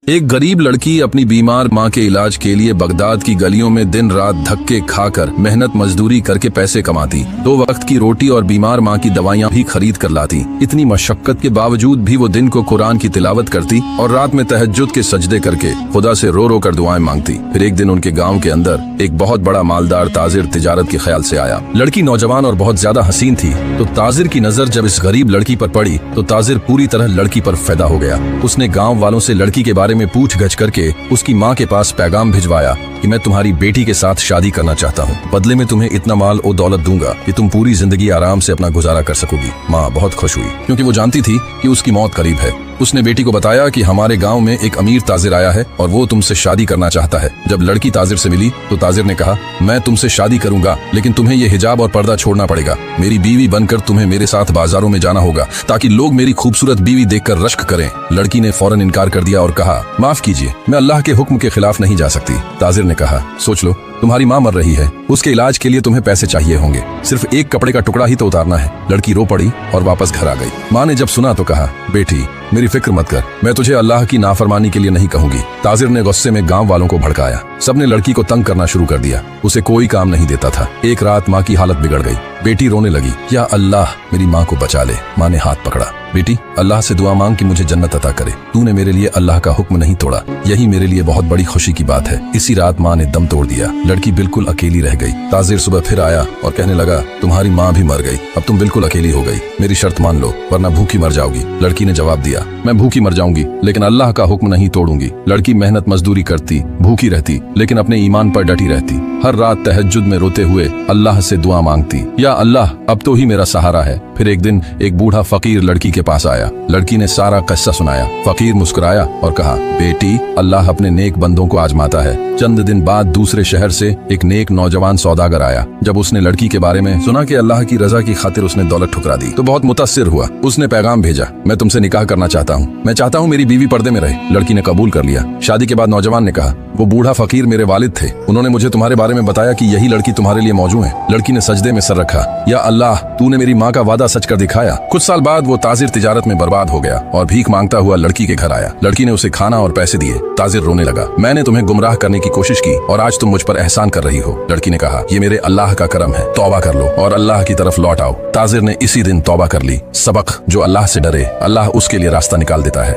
एक गरीब लड़की अपनी बीमार माँ के इलाज के लिए बगदाद की गलियों में दिन रात धक्के खाकर मेहनत मजदूरी करके पैसे कमाती, 2 वक्त की रोटी और बीमार माँ की दवाइयाँ भी खरीद कर लाती। इतनी मशक्कत के बावजूद भी वो दिन को कुरान की तिलावत करती और रात में तहज्जुद के सजदे करके खुदा से रो रो कर दुआएं मांगती। फिर एक दिन उनके गाँव के अंदर एक बहुत बड़ा मालदार ताजिर तिजारत के ख्याल से आया। लड़की नौजवान और बहुत ज्यादा हसीन थी, तो ताजिर की नजर जब इस गरीब लड़की पर पड़ी तो ताजिर पूरी तरह लड़की पर फिदा हो गया। उसने गाँव वालों से लड़की के बारे में पूछ गछ करके उसकी माँ के पास पैगाम भिजवाया कि मैं तुम्हारी बेटी के साथ शादी करना चाहता हूँ, बदले में तुम्हें इतना माल और दौलत दूंगा कि तुम पूरी जिंदगी आराम से अपना गुजारा कर सकोगी। माँ बहुत खुश हुई क्योंकि वो जानती थी कि उसकी मौत करीब है। उसने बेटी को बताया कि हमारे गांव में एक अमीर ताजिर आया है और वो तुमसे शादी करना चाहता है। जब लड़की ताजिर से मिली तो ताजिर ने कहा, मैं तुमसे शादी करूंगा, लेकिन तुम्हें ये हिजाब और पर्दा छोड़ना पड़ेगा। मेरी बीवी बनकर तुम्हें मेरे साथ बाजारों में जाना होगा ताकि लोग मेरी खूबसूरत बीवी देखकर रश्क करें। लड़की ने फौरन इनकार कर दिया और कहा, माफ कीजिए, मैं अल्लाह के हुक्म के खिलाफ नहीं जा सकती। ताजिर ने कहा, सोच लो, तुम्हारी माँ मर रही है, उसके इलाज के लिए तुम्हें पैसे चाहिए होंगे, सिर्फ एक कपड़े का टुकड़ा ही तो उतारना है। लड़की रो पड़ी और वापस घर आ गई। माँ ने जब सुना तो कहा, बेटी मेरी फिक्र मत कर, मैं तुझे अल्लाह की नाफरमानी के लिए नहीं कहूंगी। ताजिर ने गुस्से में गांव वालों को भड़काया। सबने लड़की को तंग करना शुरू कर दिया। उसे कोई काम नहीं देता था। एक रात माँ की हालत बिगड़ गई। बेटी रोने लगी, या अल्लाह मेरी माँ को बचा ले। माँ ने हाथ पकड़ा, बेटी अल्लाह से दुआ मांग कि मुझे जन्नत अता करे। तूने मेरे लिए अल्लाह का हुक्म नहीं तोड़ा, यही मेरे लिए बहुत बड़ी खुशी की बात है। इसी रात माँ ने दम तोड़ दिया। लड़की बिल्कुल अकेली रह गई। ताजिर सुबह फिर आया और कहने लगा, तुम्हारी माँ भी मर गई, अब तुम बिल्कुल अकेली हो गई। मेरी शर्त मान लो वरना भूखी मर जाओगी। लड़की ने जवाब दिया, मैं भूखी मर जाऊंगी लेकिन अल्लाह का हुक्म नहीं तोड़ूंगी। लड़की मेहनत मजदूरी करती, भूखी रहती, लेकिन अपने ईमान पर डटी रहती। हर रात तहज्जुद में रोते हुए अल्लाह से दुआ मांगती, या अल्लाह अब तो ही मेरा सहारा है। फिर एक दिन एक बूढ़ा फकीर लड़की के पास आया। लड़की ने सारा किस्सा सुनाया। फकीर मुस्कुराया और कहा, बेटी अल्लाह अपने नेक बंदों को आजमाता है। चंद दिन बाद दूसरे शहर से एक नेक नौजवान सौदागर आया। जब उसने लड़की के बारे में सुना कि अल्लाह की रजा की खातिर उसने दौलत ठुकरा दी तो बहुत मुतासिर हुआ। उसने पैगाम भेजा, मैं तुमसे निकाह करना चाहता हूँ, मैं चाहता हूँ मेरी बीवी पर्दे में रहे। लड़की ने कबूल कर लिया। शादी के बाद नौजवान ने कहा, वो बूढ़ा फकीर मेरे वालिद थे, उन्होंने मुझे तुम्हारे बारे में बताया कि यही लड़की तुम्हारे लिए मौजूद है। लड़की ने सजदे में सर रखा, या अल्लाह तूने मेरी माँ का वादा सच कर दिखाया। कुछ साल बाद वो ताजिर तिजारत में बर्बाद हो गया और भीख मांगता हुआ लड़की के घर आया। लड़की ने उसे खाना और पैसे दिए। ताजिर रोने लगा, मैंने तुम्हें गुमराह करने की कोशिश की और आज तुम मुझ पर एहसान कर रही हो। लड़की ने कहा, ये मेरे अल्लाह का करम है, तौबा कर लो और अल्लाह की तरफ लौट आओ। ताजिर ने इसी दिन तौबा कर ली। सबक, जो अल्लाह से डरे अल्लाह उसके लिए रास्ता निकाल देता है।